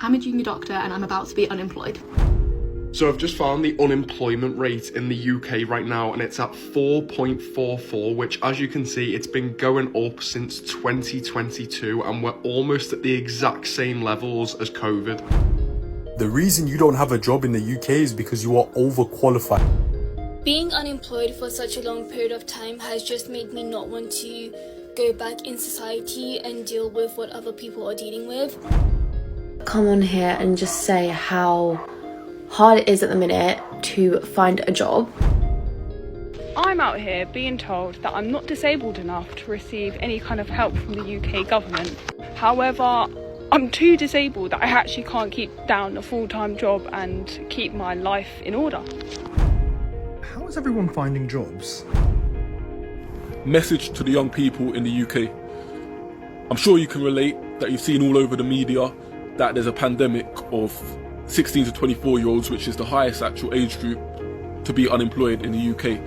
I'm a junior doctor and I'm about to be unemployed. So I've just found the unemployment rate in the UK right now, and it's at 4.44, which, as you can see, it's been going up since 2022, and we're almost at the exact same levels as COVID. The reason you don't have a job in the UK is because you are overqualified. Being unemployed for such a long period of time has just made me not want to go back in society and deal with what other people are dealing with. Come on here and just say how hard it is at the minute to find a job. I'm out here being told that I'm not disabled enough to receive any kind of help from the UK government. However, I'm too disabled that I actually can't keep down a full-time job and keep my life in order. How is everyone finding jobs? Message to the young people in the UK. I'm sure you can relate that you've seen all over the media that there's a pandemic of 16 to 24-year-olds, which is the highest actual age group to be unemployed in the UK.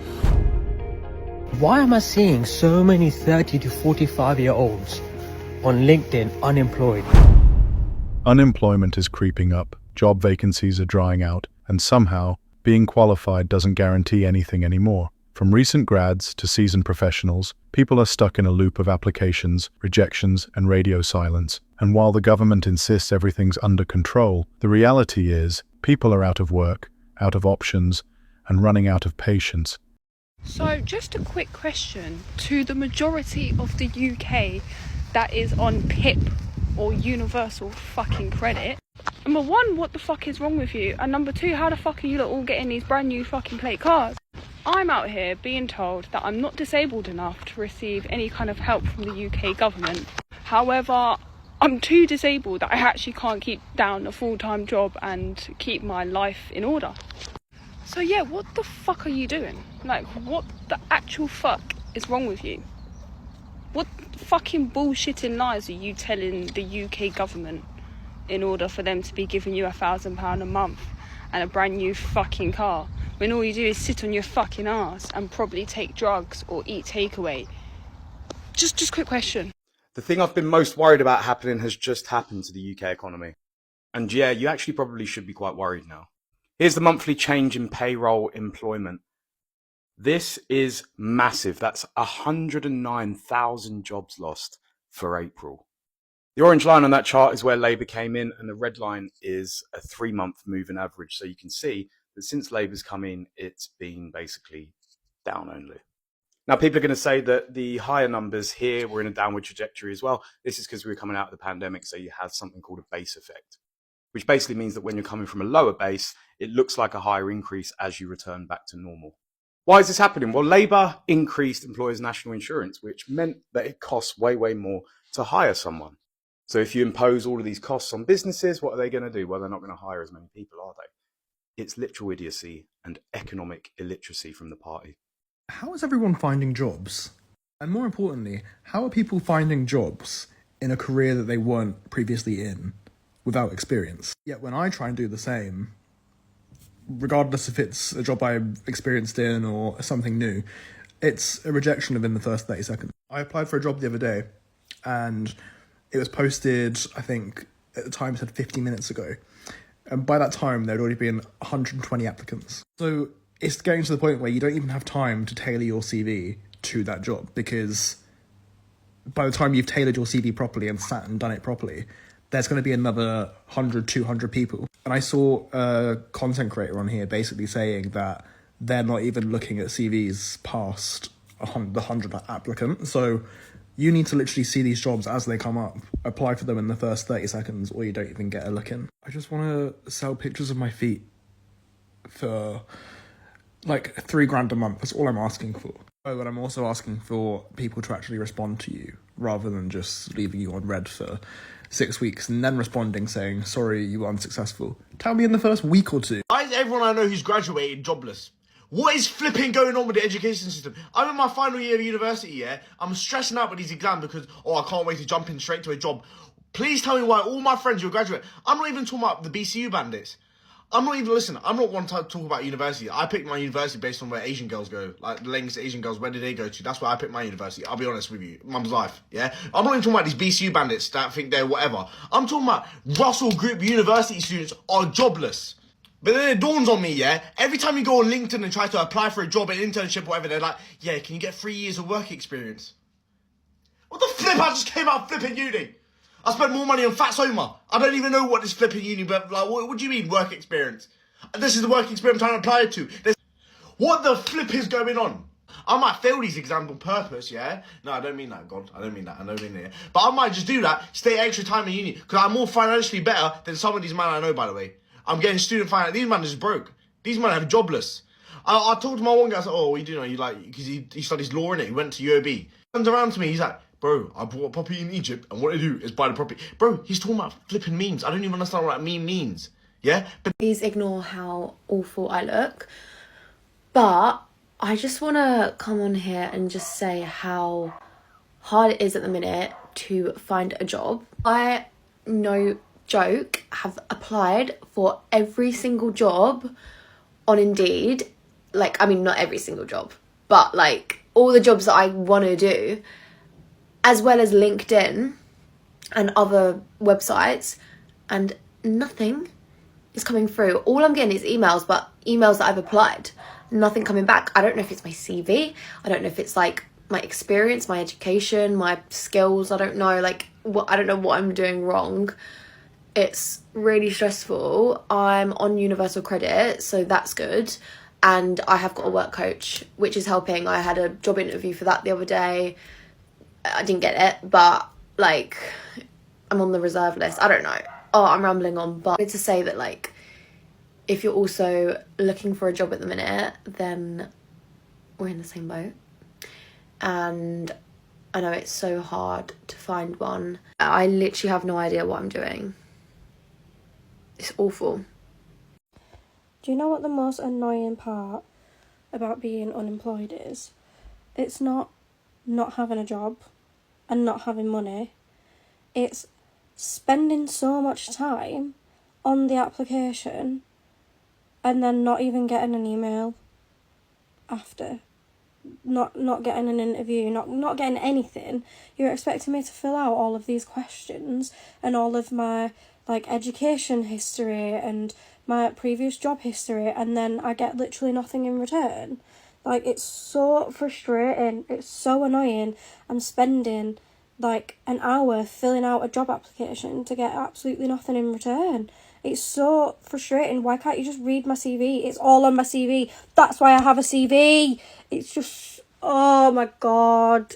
Why am I seeing so many 30 to 45-year-olds on LinkedIn unemployed? Unemployment is creeping up, job vacancies are drying out, and somehow, being qualified doesn't guarantee anything anymore. From recent grads to seasoned professionals, people are stuck in a loop of applications, rejections, and radio silence. And while the government insists everything's under control, the reality is people are out of work, out of options, and running out of patience. So just a quick question to the majority of the UK that is on PIP or universal fucking credit. Number one, what the fuck is wrong with you? And number two, how the fuck are you lot all getting these brand new fucking plate cars? I'm out here being told that I'm not disabled enough to receive any kind of help from the UK government. However, I'm too disabled that I actually can't keep down a full-time job and keep my life in order. So yeah, what the fuck are you doing? Like, what the actual fuck is wrong with you? What fucking bullshitting lies are you telling the UK government in order for them to be giving you £1,000 a month and a brand new fucking car, when all you do is sit on your fucking ass and probably take drugs or eat takeaway? Just quick question. The thing I've been most worried about happening has just happened to the UK economy. And yeah, you actually probably should be quite worried now. Here's the monthly change in payroll employment. This is massive. That's 109,000 jobs lost for April. The orange line on that chart is where Labour came in, and the red line is a 3-month moving average. So you can see that since Labour's come in, it's been basically down only. Now, people are going to say that the higher numbers here were in a downward trajectory as well. This is because we were coming out of the pandemic, so you have something called a base effect, which basically means that when you're coming from a lower base, it looks like a higher increase as you return back to normal. Why is this happening? Well, Labour increased employers' national insurance, which meant that it costs way more to hire someone. So if you impose all of these costs on businesses, what are they going to do? Well, they're not going to hire as many people, are they? It's literal idiocy and economic illiteracy from the party. How is everyone finding jobs? And more importantly, how are people finding jobs in a career that they weren't previously in without experience? Yet when I try and do the same, regardless if it's a job I've experienced in or something new, it's a rejection within the first 30 seconds. I applied for a job the other day and it was posted, I think, at the time it said 50 minutes ago. And by that time, there'd already been 120 applicants. So it's getting to the point where you don't even have time to tailor your CV to that job, because by the time you've tailored your CV properly and sat and done it properly, there's going to be another 100, 200 people. And I saw a content creator on here basically saying that they're not even looking at CVs past the 100 applicants. So you need to literally see these jobs as they come up, apply for them in the first 30 seconds, or you don't even get a look in. I just want to sell pictures of my feet for like $3,000 a month. That's all I'm asking for. Oh, and I'm also asking for people to actually respond to you rather than just leaving you on red for 6 weeks and then responding saying, sorry, you were unsuccessful. Tell me in the first week or two. Why is everyone I know who's graduated jobless? What is flipping going on with the education system? I'm in my final year of university, yeah? I'm stressing out with these exams because, I can't wait to jump in straight to a job. Please tell me why all my friends who are graduate, I'm not even talking about the BCU bandits. I'm not one to talk about university. I picked my university based on where Asian girls go. Like, the latest Asian girls, where did they go to? That's where I picked my university. I'll be honest with you. Mum's life, yeah? I'm not even talking about these BCU bandits that think they're whatever. I'm talking about Russell Group university students are jobless. But then it dawns on me, yeah? Every time you go on LinkedIn and try to apply for a job, an internship, whatever, they're like, yeah, can you get 3 years of work experience? What the flip? I just came out flipping uni. I spent more money on Fat Soma. I don't even know what this flipping uni, but like, what do you mean work experience? This is the work experience I'm trying to apply it to. What the flip is going on? I might fail these exams on purpose, yeah? No, I don't mean that, God. I don't mean that. But I might just do that, stay extra time in uni, because I'm more financially better than some of these men I know, by the way. I'm getting student finance. These men are just broke. These men have jobless. I talked to my one guy, I said, oh, what do you know? Because he studies law, innit? He went to UOB. He comes around to me, he's like, bro, I bought a property in Egypt, and what I do is buy the property. Bro, he's talking about flipping memes. I don't even understand what that meme means. Yeah? But please ignore how awful I look. But I just want to come on here and just say how hard it is at the minute to find a job. I, no joke, have applied for every single job on Indeed. Like, I mean, not every single job, but like all the jobs that I want to do, as well as LinkedIn and other websites, and nothing is coming through. All I'm getting is emails, but emails that I've applied, nothing coming back. I don't know if it's my CV, I don't know if it's like my experience, my education, my skills, I don't know, like I don't know what I'm doing wrong. It's really stressful. I'm on universal credit, so that's good, and I have got a work coach, which is helping. I had a job interview for that the other day. I didn't get it, but like I'm on the reserve list. I don't know. Oh, I'm rambling on, but I wanted to say that like if you're also looking for a job at the minute, then we're in the same boat. And I know it's so hard to find one. I literally have no idea what I'm doing. It's awful. Do you know what the most annoying part about being unemployed is? It's not having a job and not having money. It's spending so much time on the application and then not even getting an email after. Not getting an interview, not getting anything. You're expecting me to fill out all of these questions and all of my like education history and my previous job history, and then I get literally nothing in return. Like, it's so frustrating. It's so annoying. I'm spending like an hour filling out a job application to get absolutely nothing in return. It's so frustrating. Why can't you just read my CV? It's all on my CV. That's why I have a CV. It's just, oh my God.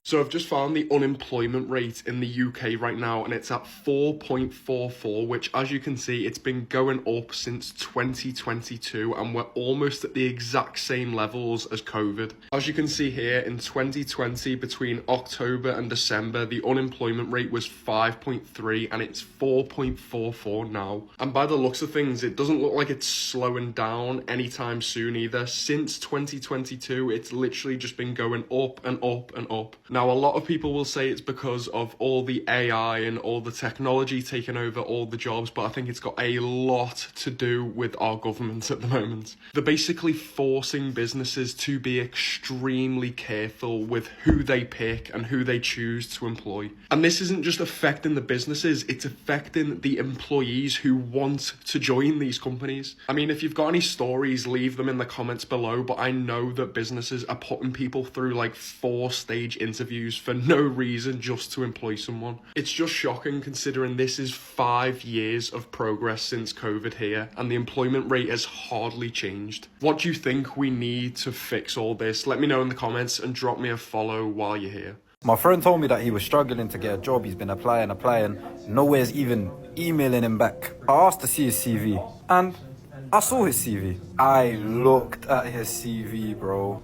So I've just found the unemployment rate in the UK right now, and it's at 4.44, which, as you can see, it's been going up since 2022, and we're almost at the exact same levels as COVID. As you can see here, in 2020, between October and December, the unemployment rate was 5.3, and it's 4.44 now. And by the looks of things, it doesn't look like it's slowing down anytime soon either. Since 2022, it's literally just been going up and up and up. Now, a lot of people will say it's because of all the AI and all the technology taking over all the jobs, but I think it's got a lot to do with our government at the moment. They're basically forcing businesses to be extremely careful with who they pick and who they choose to employ. And this isn't just affecting the businesses, it's affecting the employees who want to join these companies. I mean, if you've got any stories, leave them in the comments below, but I know that businesses are putting people through like 4-stage interviews for no reason, just to employ someone. It's just shocking considering this is 5 years of progress since COVID here, and the employment rate has hardly changed. What do you think we need to fix all this? Let me know in the comments and drop me a follow while you're here. My friend told me that he was struggling to get a job. He's been applying. Nowhere's even emailing him back. I asked to see his CV, and I saw his CV. I looked at his CV, bro.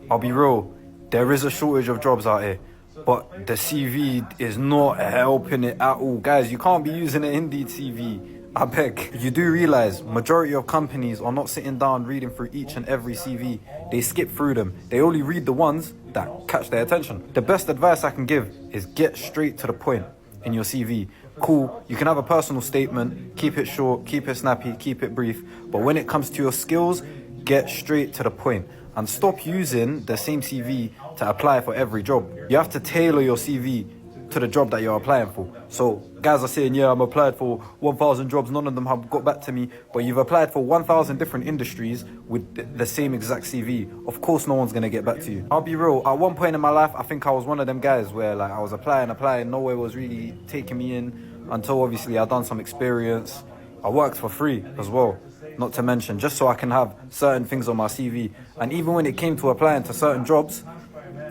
I'll be real. There is a shortage of jobs out here, but the CV is not helping it at all. Guys, you can't be using an Indeed CV. I beg. You do realize majority of companies are not sitting down reading through each and every CV. They skip through them. They only read the ones that catch their attention. The best advice I can give is get straight to the point in your CV. Cool, you can have a personal statement, keep it short, keep it snappy, keep it brief, but when it comes to your skills, get straight to the point and stop using the same CV to apply for every job. You have to tailor your CV to the job that you're applying for. So guys are saying, yeah, I'm applied for 1,000 jobs, none of them have got back to me, but you've applied for 1,000 different industries with the same exact CV. Of course no one's going to get back to you. I'll be real, at one point in my life, I think I was one of them guys where like I was applying, nowhere was really taking me in until obviously I'd done some experience. I worked for free as well, not to mention, just so I can have certain things on my CV. And even when it came to applying to certain jobs,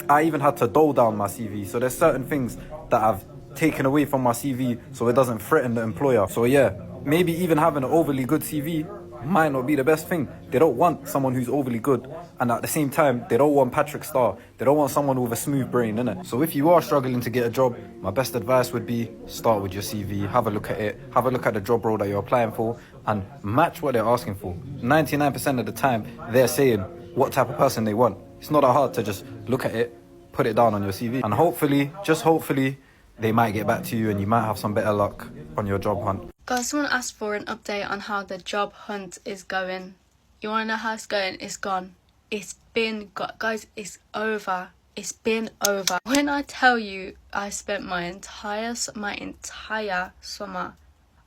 I even had to dull down my CV. So there's certain things that I've taken away from my CV so it doesn't threaten the employer. So yeah, maybe even having an overly good CV might not be the best thing. They don't want someone who's overly good, and at the same time, they don't want Patrick Star. They don't want someone with a smooth brain, innit? So if you are struggling to get a job, my best advice would be start with your CV, have a look at it, have a look at the job role that you're applying for, and match what they're asking for. 99% of the time, they're saying what type of person they want. It's not that hard to just look at it, put it down on your CV, and hopefully, just hopefully, they might get back to you and you might have some better luck on your job hunt. Guys, someone asked for an update on how the job hunt is going. You want to know how it's going? It's gone. It's been, guys, it's over. It's been over. When I tell you I spent my entire summer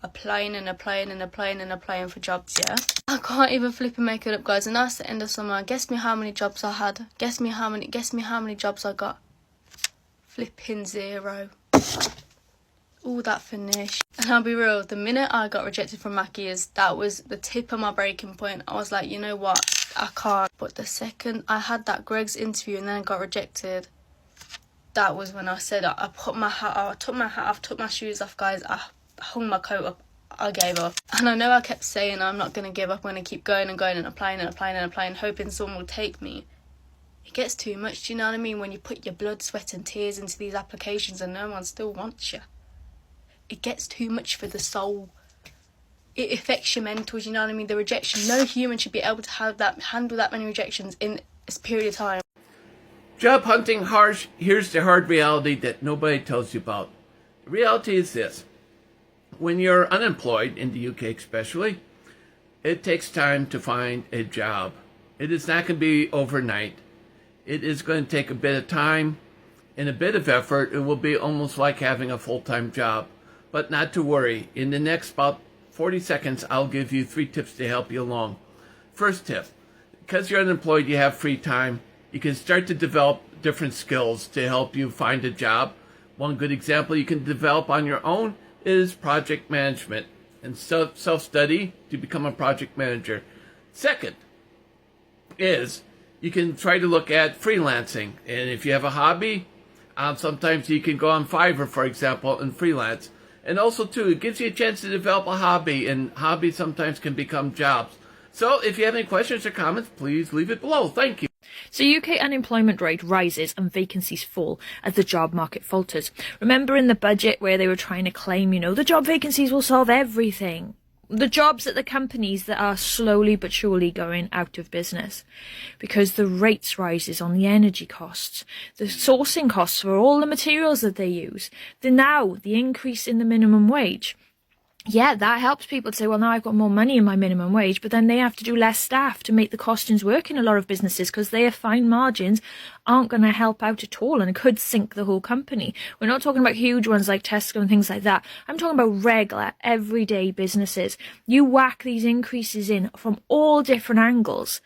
applying for jobs, yeah? I can't even flip and make it up, guys. And that's the end of summer. Guess me how many jobs I had. Guess me how many jobs I got. Flipping 0. All that finished. And I'll be real, the minute I got rejected from Mackey's, that was the tip of my breaking point. I was like, you know what, I can't. But the second I had that Greg's interview and then I got rejected, that was when I said, I put my hat off, I took my hat off, took my shoes off, guys. I hung my coat up, I gave up. And I know I kept saying I'm not going to give up, I'm going to keep going and going and applying, hoping someone will take me. It gets too much, do you know what I mean? When you put your blood, sweat and tears into these applications and no one still wants you. It gets too much for the soul. It affects your mental, do you know what I mean? The rejection, no human should be able to handle that many rejections in a period of time. Job hunting harsh. Here's the hard reality that nobody tells you about. The reality is this. When you're unemployed, in the UK especially, it takes time to find a job. It is not going to be overnight. It is going to take a bit of time and a bit of effort. It will be almost like having a full-time job. But not to worry. In the next about 40 seconds, I'll give you 3 tips to help you along. First tip, because you're unemployed, you have free time. You can start to develop different skills to help you find a job. One good example you can develop on your own is project management and self-study to become a project manager. Second is you can try to look at freelancing. And if you have a hobby, sometimes you can go on Fiverr, for example, and freelance. And also, too, it gives you a chance to develop a hobby, and hobbies sometimes can become jobs. So if you have any questions or comments, please leave it below. Thank you. So UK unemployment rate rises and vacancies fall as the job market falters. Remember in the budget where they were trying to claim, the job vacancies will solve everything? The jobs at the companies that are slowly but surely going out of business because the rates rises on the energy costs, the sourcing costs for all the materials that they use, the increase in the minimum wage. Yeah, that helps people to say, well, now I've got more money in my minimum wage, but then they have to do less staff to make the costings work in a lot of businesses because their fine margins aren't going to help out at all and could sink the whole company. We're not talking about huge ones like Tesco and things like that. I'm talking about regular, everyday businesses. You whack these increases in from all different angles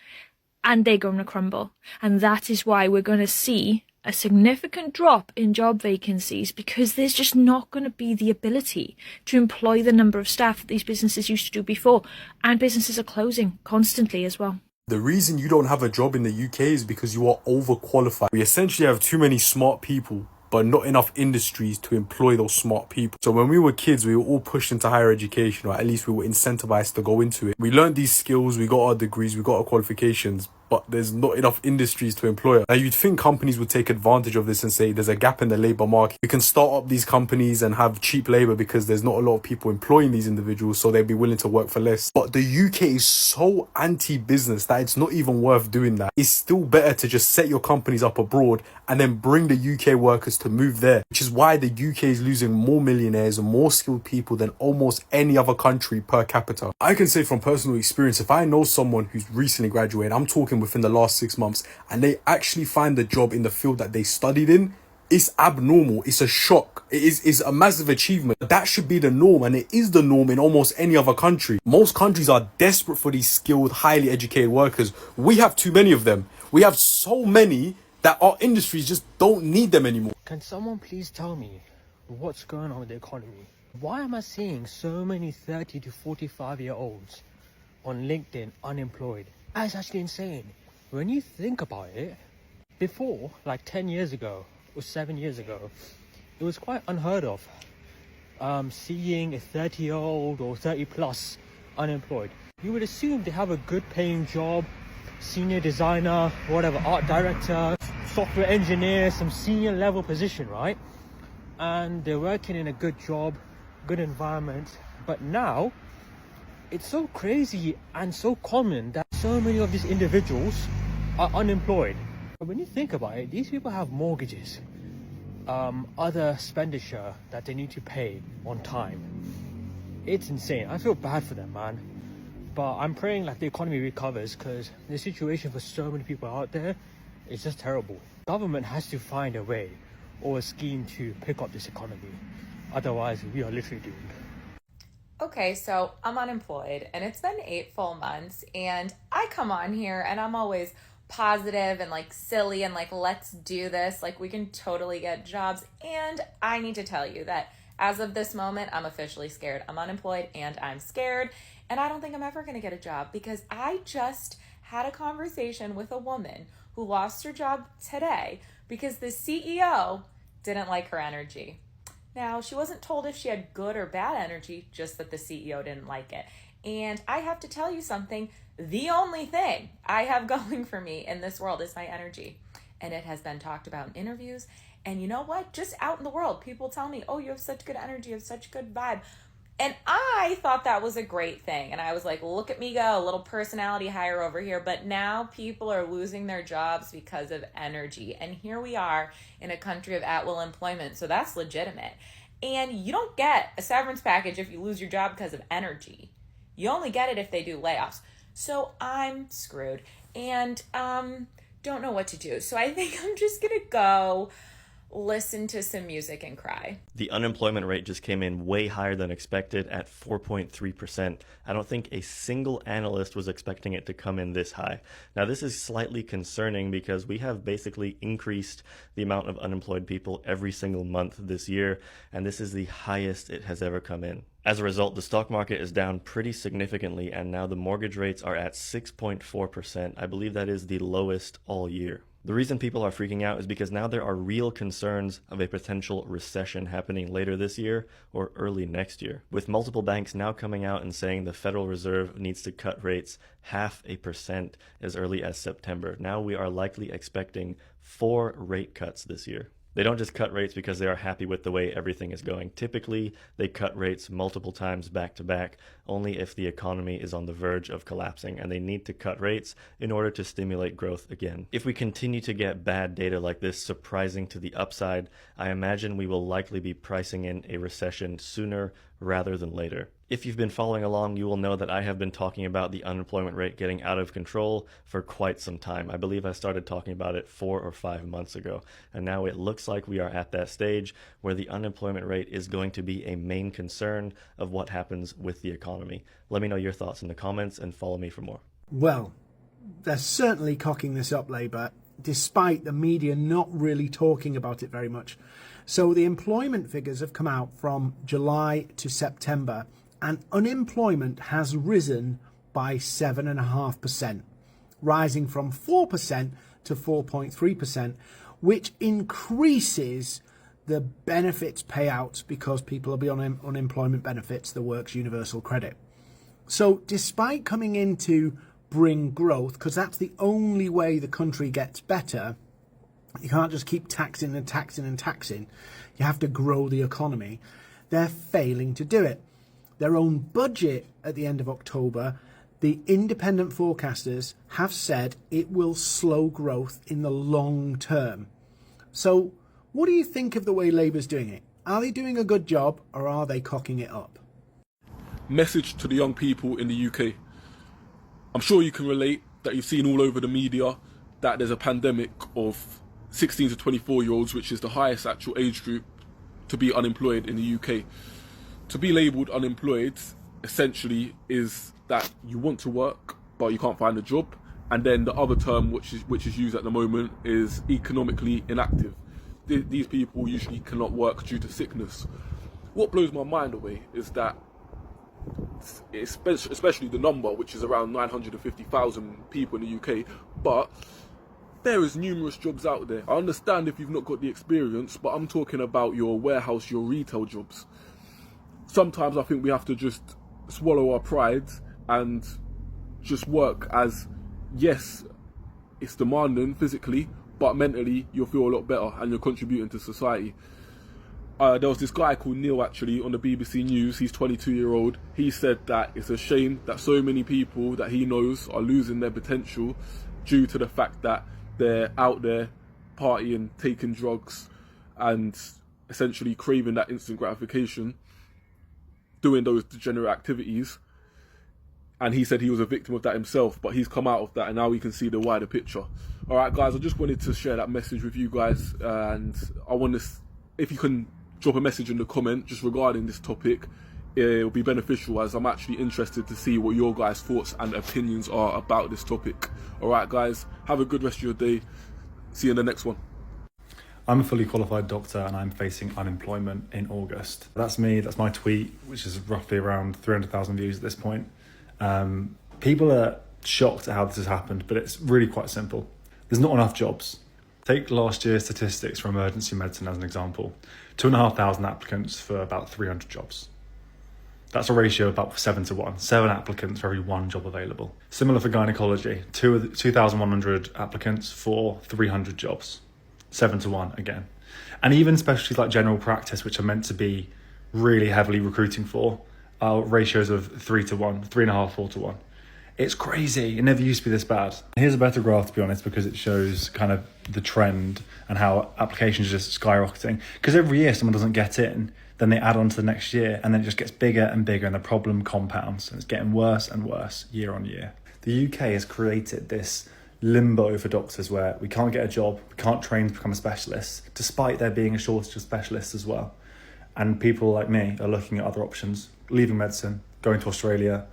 and they're going to crumble. And that is why we're going to see a significant drop in job vacancies because there's just not going to be the ability to employ the number of staff that these businesses used to do before, and businesses are closing constantly as well. The reason you don't have a job in the UK is because you are overqualified. We essentially have too many smart people, but not enough industries to employ those smart people. So when we were kids, we were all pushed into higher education, or at least we were incentivized to go into it. We learned these skills, we got our degrees, we got our qualifications, but there's not enough industries to employ her. Now, you'd think companies would take advantage of this and say there's a gap in the labour market. We can start up these companies and have cheap labour because there's not a lot of people employing these individuals, so they'd be willing to work for less. But the UK is so anti-business that it's not even worth doing that. It's still better to just set your companies up abroad and then bring the UK workers to move there, which is why the UK is losing more millionaires and more skilled people than almost any other country per capita. I can say from personal experience, if I know someone who's recently graduated, I'm talking within the last 6 months, and they actually find the job in the field that they studied in, it's abnormal. It's a shock. It's a massive achievement. That should be the norm, and it is the norm in almost any other country. Most countries are desperate for these skilled, highly educated workers. We have too many of them. We have so many that our industries just don't need them anymore. Can someone please tell me what's going on with the economy? Why am I seeing so many 30 to 45-year-olds on LinkedIn unemployed? That's actually insane. When you think about it, before, like 10 years ago or 7 years ago, it was quite unheard of seeing a 30-year-old or 30 plus unemployed. You would assume they have a good paying job, senior designer, whatever, art director, software engineer, some senior level position, right? And they're working in a good job, good environment. But now it's so crazy and so common that so many of these individuals are unemployed. But when you think about it, these people have mortgages, other expenditure that they need to pay on time. It's insane. I feel bad for them, man. But I'm praying like the economy recovers, because the situation for so many people out there is just terrible. Government has to find a way or a scheme to pick up this economy. Otherwise, we are literally doomed. Okay, so I'm unemployed and it's been 8 full months, and I come on here and I'm always positive and like silly and like, let's do this. Like, we can totally get jobs. And I need to tell you that as of this moment, I'm officially scared. I'm unemployed and I'm scared. And I don't think I'm ever going to get a job, because I just had a conversation with a woman who lost her job today because the CEO didn't like her energy. Now, she wasn't told if she had good or bad energy, just that the CEO didn't like it. And I have to tell you something, the only thing I have going for me in this world is my energy. And it has been talked about in interviews. And you know what? Just out in the world, people tell me, oh, you have such good energy, you have such good vibe. And I thought that was a great thing. And I was like, look at me go, a little personality hire over here. But now people are losing their jobs because of energy. And here we are in a country of at-will employment. So that's legitimate. And you don't get a severance package if you lose your job because of energy. You only get it if they do layoffs. So I'm screwed and don't know what to do. So I think I'm just going to go listen to some music and cry. The unemployment rate just came in way higher than expected at 4.3%. I don't think a single analyst was expecting it to come in this high. Now, this is slightly concerning because we have basically increased the amount of unemployed people every single month this year, and this is the highest it has ever come in. As a result, the stock market is down pretty significantly, and now the mortgage rates are at 6.4%. I believe that is the lowest all year. The reason people are freaking out is because now there are real concerns of a potential recession happening later this year or early next year, with multiple banks now coming out and saying the Federal Reserve needs to cut rates 0.5% as early as September. Now we are likely expecting 4 rate cuts this year. They don't just cut rates because they are happy with the way everything is going. Typically, they cut rates multiple times back to back, only if the economy is on the verge of collapsing, and they need to cut rates in order to stimulate growth again. If we continue to get bad data like this surprising to the upside, I imagine we will likely be pricing in a recession sooner rather than later. If you've been following along, you will know that I have been talking about the unemployment rate getting out of control for quite some time. I believe I started talking about it 4 or 5 months ago, and now it looks like we are at that stage where the unemployment rate is going to be a main concern of what happens with the economy. Let me know your thoughts in the comments and follow me for more. Well, they're certainly cocking this up, Labour, despite the media not really talking about it very much. So the employment figures have come out from July to September, and unemployment has risen by 7.5%, rising from 4% to 4.3%, which increases the benefits payouts because people will be on unemployment benefits, the Works Universal Credit. So despite coming into bring growth, because that's the only way the country gets better. You can't just keep taxing and taxing and taxing. You have to grow the economy. They're failing to do it. Their own budget at the end of October, the independent forecasters have said it will slow growth in the long term. So what do you think of the way Labour's doing it? Are they doing a good job, or are they cocking it up? Message to the young people in the UK. I'm sure you can relate that you've seen all over the media that there's a pandemic of 16 to 24-year-olds, which is the highest actual age group to be unemployed in the UK. To be labelled unemployed essentially is that you want to work but you can't find a job, and then the other term which is used at the moment is economically inactive. These people usually cannot work due to sickness. What blows my mind away is that, especially the number, which is around 950,000 people in the UK, but there is numerous jobs out there. I understand if you've not got the experience, but I'm talking about your warehouse, your retail jobs. Sometimes I think we have to just swallow our pride and just work as, yes, it's demanding physically, but mentally you'll feel a lot better and you're contributing to society. There was this guy called Neil actually on the BBC News. He's 22-year-old. He said that it's a shame that so many people that he knows are losing their potential due to the fact that they're out there partying, taking drugs, and essentially craving that instant gratification, doing those degenerate activities. And he said he was a victim of that himself, but he's come out of that, and now we can see the wider picture. All right, guys, I just wanted to share that message with you guys, and I want to, if you can drop a message in the comment just regarding this topic, it'll be beneficial, as I'm actually interested to see what your guys' thoughts and opinions are about this topic. All right, guys, have a good rest of your day. See you in the next one. I'm a fully qualified doctor and I'm facing unemployment in August. That's me, that's my tweet, which is roughly around 300,000 views at this point. People are shocked at how this has happened, but it's really quite simple. There's not enough jobs. Take last year's statistics for emergency medicine as an example. 2,500 applicants for about 300 jobs. That's a ratio of about 7 to 1. 7 applicants for every 1 job available. Similar for gynecology. 2,100 applicants for 300 jobs. 7 to 1 again. And even specialties like general practice, which are meant to be really heavily recruiting for, are ratios of 3 to 1, 3.5, 4 to 1. It's crazy. It never used to be this bad. Here's a better graph, to be honest, because it shows kind of the trend and how applications are just skyrocketing. Because every year someone doesn't get in, then they add on to the next year, and then it just gets bigger and bigger, and the problem compounds, and it's getting worse and worse year on year. The UK has created this limbo for doctors where we can't get a job, we can't train to become a specialist, despite there being a shortage of specialists as well. And people like me are looking at other options, leaving medicine, going to Australia,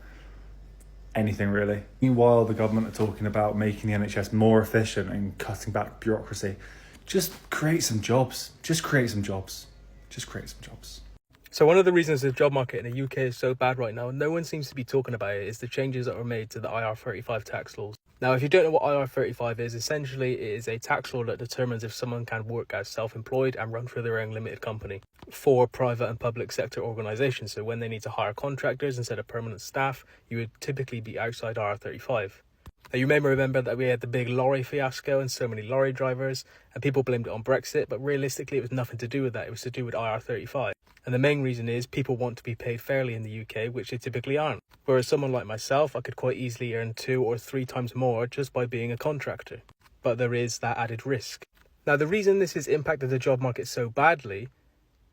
anything really. Meanwhile, the government are talking about making the NHS more efficient and cutting back bureaucracy. Just create some jobs. Just create some jobs. Just create some jobs. So one of the reasons the job market in the UK is so bad right now, and no one seems to be talking about it, is the changes that were made to the IR35 tax laws. Now, if you don't know what IR35 is, essentially it is a tax law that determines if someone can work as self-employed and run for their own limited company for private and public sector organisations. So when they need to hire contractors instead of permanent staff, you would typically be outside IR35. Now, you may remember that we had the big lorry fiasco and so many lorry drivers, and people blamed it on Brexit, but realistically it was nothing to do with that. It was to do with IR35. And the main reason is people want to be paid fairly in the UK, which they typically aren't. Whereas someone like myself, I could quite easily earn 2 or 3 times more just by being a contractor. But there is that added risk. Now, the reason this has impacted the job market so badly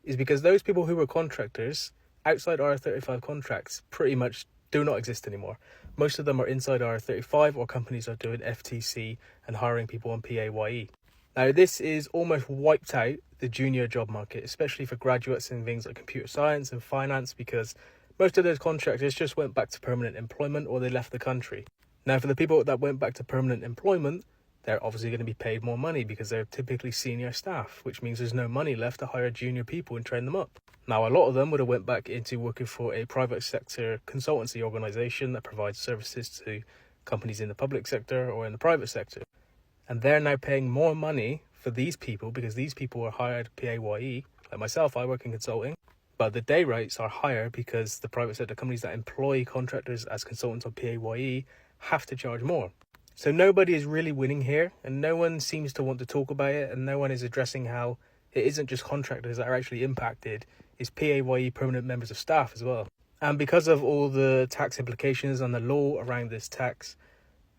is because those people who were contractors, outside IR35 contracts, pretty much do not exist anymore. Most of them are inside IR35, or companies are doing FTC and hiring people on PAYE. Now, this is almost wiped out the junior job market, especially for graduates in things like computer science and finance, because most of those contractors just went back to permanent employment or they left the country. Now, for the people that went back to permanent employment, they're obviously going to be paid more money because they're typically senior staff, which means there's no money left to hire junior people and train them up. Now, a lot of them would have went back into working for a private sector consultancy organisation that provides services to companies in the public sector or in the private sector. And they're now paying more money for these people because these people are hired PAYE. Like myself, I work in consulting, but the day rates are higher because the private sector companies that employ contractors as consultants on PAYE have to charge more. So nobody is really winning here, and no one seems to want to talk about it, and no one is addressing how it isn't just contractors that are actually impacted, it's PAYE permanent members of staff as well. And because of all the tax implications and the law around this tax,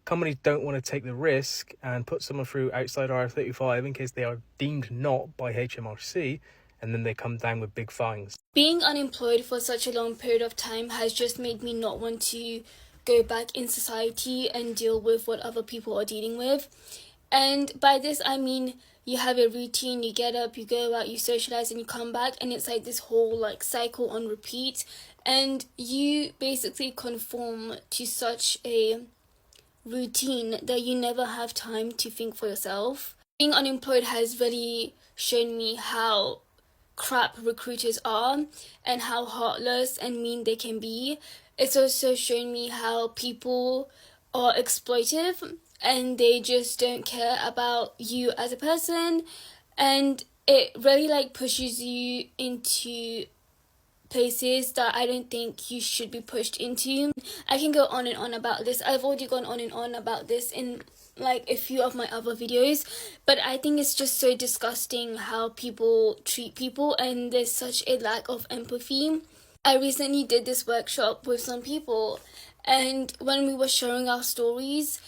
companies don't want to take the risk and put someone through outside IR35 in case they are deemed not by HMRC, and then they come down with big fines. Being unemployed for such a long period of time has just made me not want to go back in society and deal with what other people are dealing with. And by this I mean you have a routine, you get up, you go out, you socialize, and you come back, and it's like this whole like cycle on repeat, and you basically conform to such a routine that you never have time to think for yourself. Being unemployed has really shown me how crap recruiters are and how heartless and mean they can be. It's also shown me how people are exploitive and they just don't care about you as a person, and it really like pushes you into places that I don't think you should be pushed into. I can go on and on about this. I've already gone on and on about this in like a few of my other videos, but I think it's just so disgusting how people treat people, and there's such a lack of empathy. I recently did this workshop with some people, and when we were sharing our stories,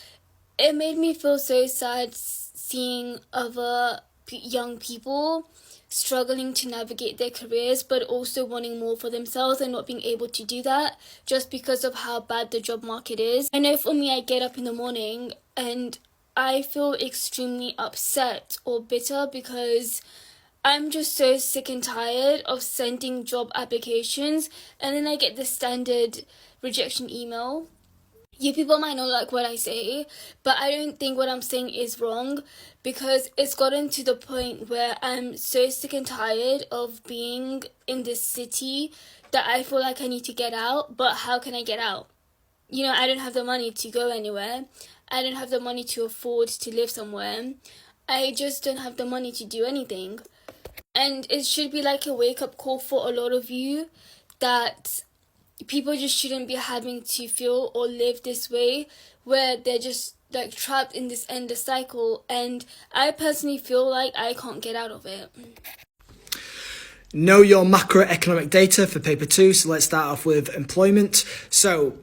it made me feel so sad seeing other young people struggling to navigate their careers, but also wanting more for themselves and not being able to do that just because of how bad the job market is. I know for me, I get up in the morning and I feel extremely upset or bitter because I'm just so sick and tired of sending job applications and then I get the standard rejection email. You people might not like what I say, but I don't think what I'm saying is wrong, because it's gotten to the point where I'm so sick and tired of being in this city that I feel like I need to get out. But how can I get out? You know, I don't have the money to go anywhere. I don't have the money to afford to live somewhere. I just don't have the money to do anything. And it should be like a wake-up call for a lot of you that people just shouldn't be having to feel or live this way, where they're just like trapped in this endless cycle, and I personally feel like I can't get out of it. Know your macroeconomic data for paper 2. So let's start off with employment. So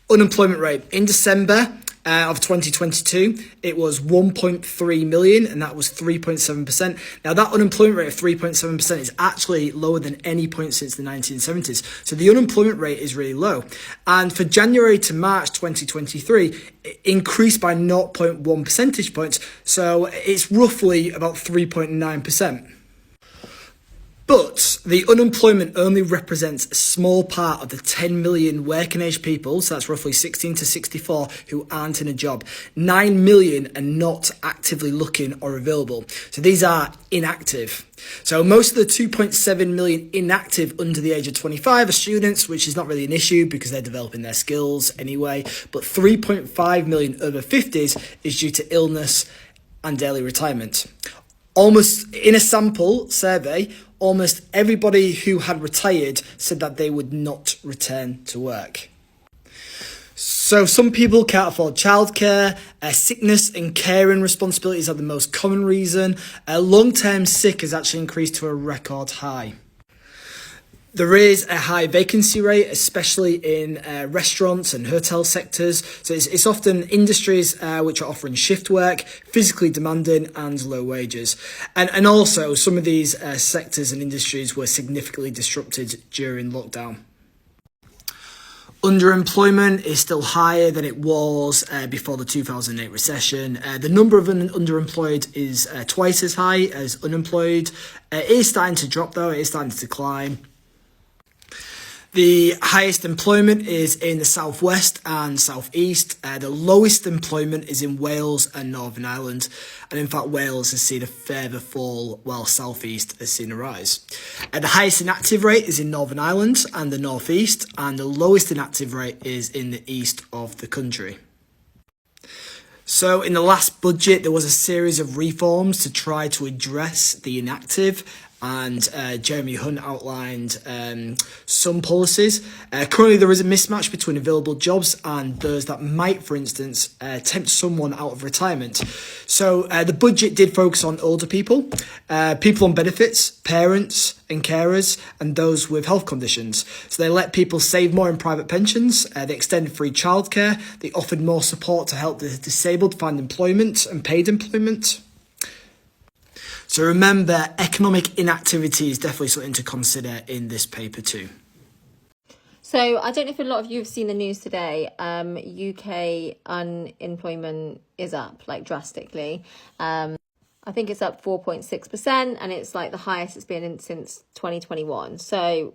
unemployment rate in December of 2022, it was 1.3 million, and that was 3.7%. Now, that unemployment rate of 3.7% is actually lower than any point since the 1970s. So the unemployment rate is really low. And for January to March 2023, it increased by 0.1 percentage points. So it's roughly about 3.9%. But the unemployment only represents a small part of the 10 million working age people, so that's roughly 16 to 64, who aren't in a job. 9 million are not actively looking or available. So these are inactive. So most of the 2.7 million inactive under the age of 25 are students, which is not really an issue because they're developing their skills anyway. But 3.5 million over 50s is due to illness and early retirement. Almost in a sample survey, almost everybody who had retired said that they would not return to work. So some people can't afford childcare, sickness and caring responsibilities are the most common reason. Long-term sick has actually increased to a record high. There is a high vacancy rate, especially in restaurants and hotel sectors. So it's often industries which are offering shift work, physically demanding and low wages. And also some of these sectors and industries were significantly disrupted during lockdown. Underemployment is still higher than it was before the 2008 recession. The number of underemployed is twice as high as unemployed. It is starting to drop though, it is starting to decline. The highest employment is in the southwest and southeast. The lowest employment is in Wales and Northern Ireland. And in fact, Wales has seen a further fall while southeast has seen a rise. The highest inactive rate is in Northern Ireland and the northeast, and the lowest inactive rate is in the east of the country. So in the last budget, there was a series of reforms to try to address the inactive. and Jeremy Hunt outlined some policies. Currently, there is a mismatch between available jobs and those that might, for instance, tempt someone out of retirement. So the budget did focus on older people, people on benefits, parents and carers, and those with health conditions. So they let people save more in private pensions, they extended free childcare, they offered more support to help the disabled find employment and paid employment. So remember, economic inactivity is definitely something to consider in this paper too. So I don't know if a lot of you have seen the news today. UK unemployment is up like drastically. I think it's up 4.6%, and it's like the highest it's been since 2021. So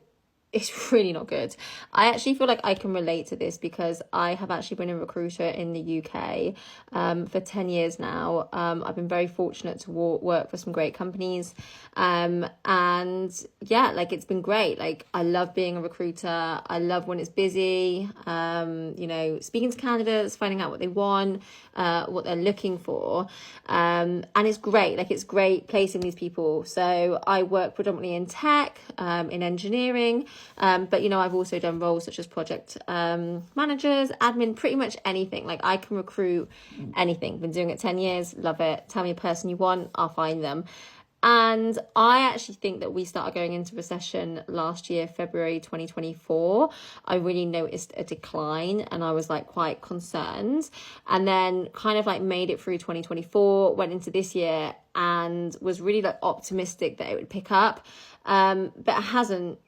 it's really not good. I actually feel like I can relate to this because I have actually been a recruiter in the UK for 10 years now. I've been very fortunate to work for some great companies. And yeah, like it's been great. Like I love being a recruiter. I love when it's busy, you know, speaking to candidates, finding out what they want, what they're looking for. And it's great. Like it's great placing these people. So I work predominantly in tech, in engineering. But, you know, I've also done roles such as project managers, admin, pretty much anything. Like I can recruit anything. Been doing it 10 years. Love it. Tell me a person you want, I'll find them. And I actually think that we started going into recession last year, February 2024. I really noticed a decline and I was like quite concerned. And then kind of like made it through 2024, went into this year and was really like optimistic that it would pick up. But it hasn't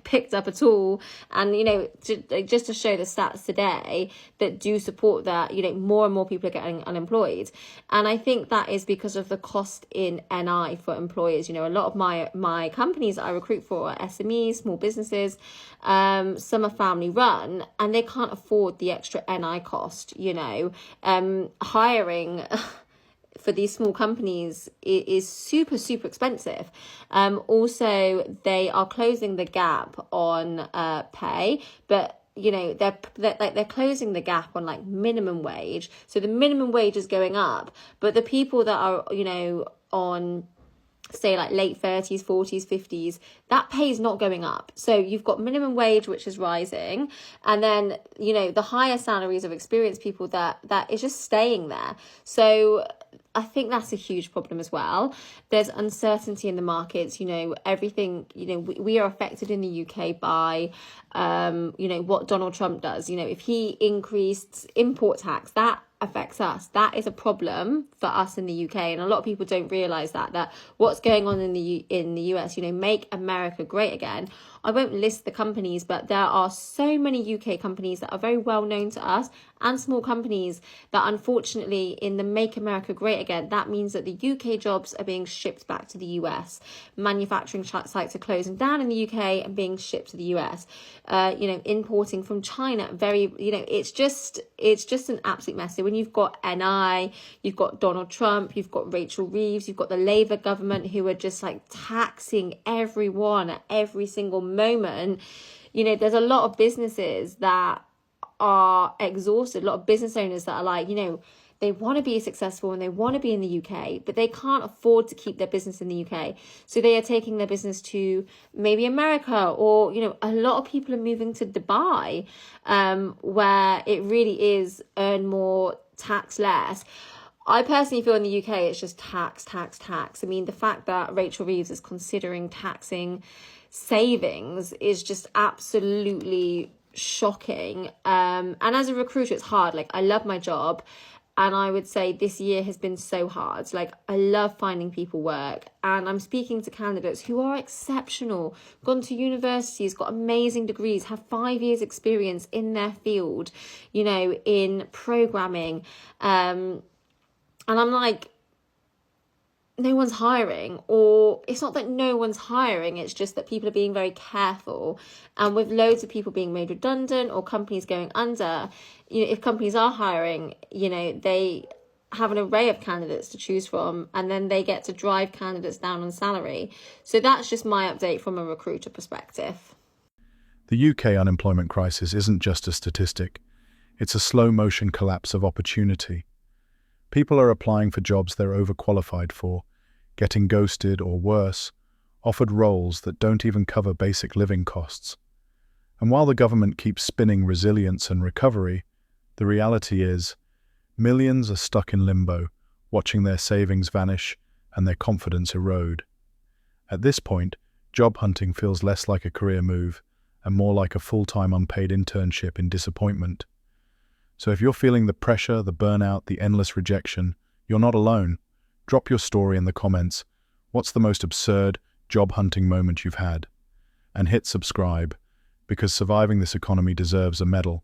picked up at all. And you know, just to show the stats today that do support that, you know, more and more people are getting unemployed. And I think that is because of the cost in NI for employers. You know, a lot of my companies that I recruit for are SMEs, small businesses, some are family run, and they can't afford the extra NI cost. You know, hiring for these small companies is super expensive. Also, they are closing the gap on pay, but you know they're closing the gap on like minimum wage. So the minimum wage is going up, but the people that are, you know, on say like late 30s, 40s, 50s, that pay is not going up. So you've got minimum wage, which is rising. And then, you know, the higher salaries of experienced people that is just staying there. So I think that's a huge problem as well. There's uncertainty in the markets, you know, everything, you know, we are affected in the UK by, you know, what Donald Trump does. You know, if he increased import tax, that affects us. That is a problem for us in the UK, and a lot of people don't realize that what's going on in the US, you know, make America great again. I won't list the companies, but there are so many UK companies that are very well known to us, and small companies that unfortunately in the Make America Great Again, that means that the UK jobs are being shipped back to the US. Manufacturing sites are closing down in the UK and being shipped to the US. You know, importing from China, very, you know, it's just an absolute mess. So when you've got NI, you've got Donald Trump, you've got Rachel Reeves, you've got the Labour government who are just like taxing everyone at every single moment. You know, there's a lot of businesses that are exhausted, a lot of business owners that are like, you know, they want to be successful and they want to be in the UK, but they can't afford to keep their business in the UK. So they are taking their business to maybe America, or, you know, a lot of people are moving to Dubai, where it really is earn more, tax less. I personally feel in the UK it's just tax. I mean, the fact that Rachel Reeves is considering taxing savings is just absolutely shocking. And as a recruiter, it's hard. Like, I love my job, and I would say this year has been so hard. Like, I love finding people work, and I'm speaking to candidates who are exceptional, gone to universities, got amazing degrees, have 5 years experience in their field, you know, in programming. And I'm like, no one's hiring. Or it's not that no one's hiring, it's just that people are being very careful. And with loads of people being made redundant or companies going under, you know, if companies are hiring, you know, they have an array of candidates to choose from, and then they get to drive candidates down on salary. So that's just my update from a recruiter perspective. The UK unemployment crisis isn't just a statistic. It's a slow-motion collapse of opportunity. People are applying for jobs they're overqualified for, getting ghosted or worse, offered roles that don't even cover basic living costs. And while the government keeps spinning resilience and recovery, the reality is millions are stuck in limbo, watching their savings vanish and their confidence erode. At this point, job hunting feels less like a career move and more like a full-time unpaid internship in disappointment. So if you're feeling the pressure, the burnout, the endless rejection, you're not alone. Drop your story in the comments. What's the most absurd job hunting moment you've had? And hit subscribe, because surviving this economy deserves a medal.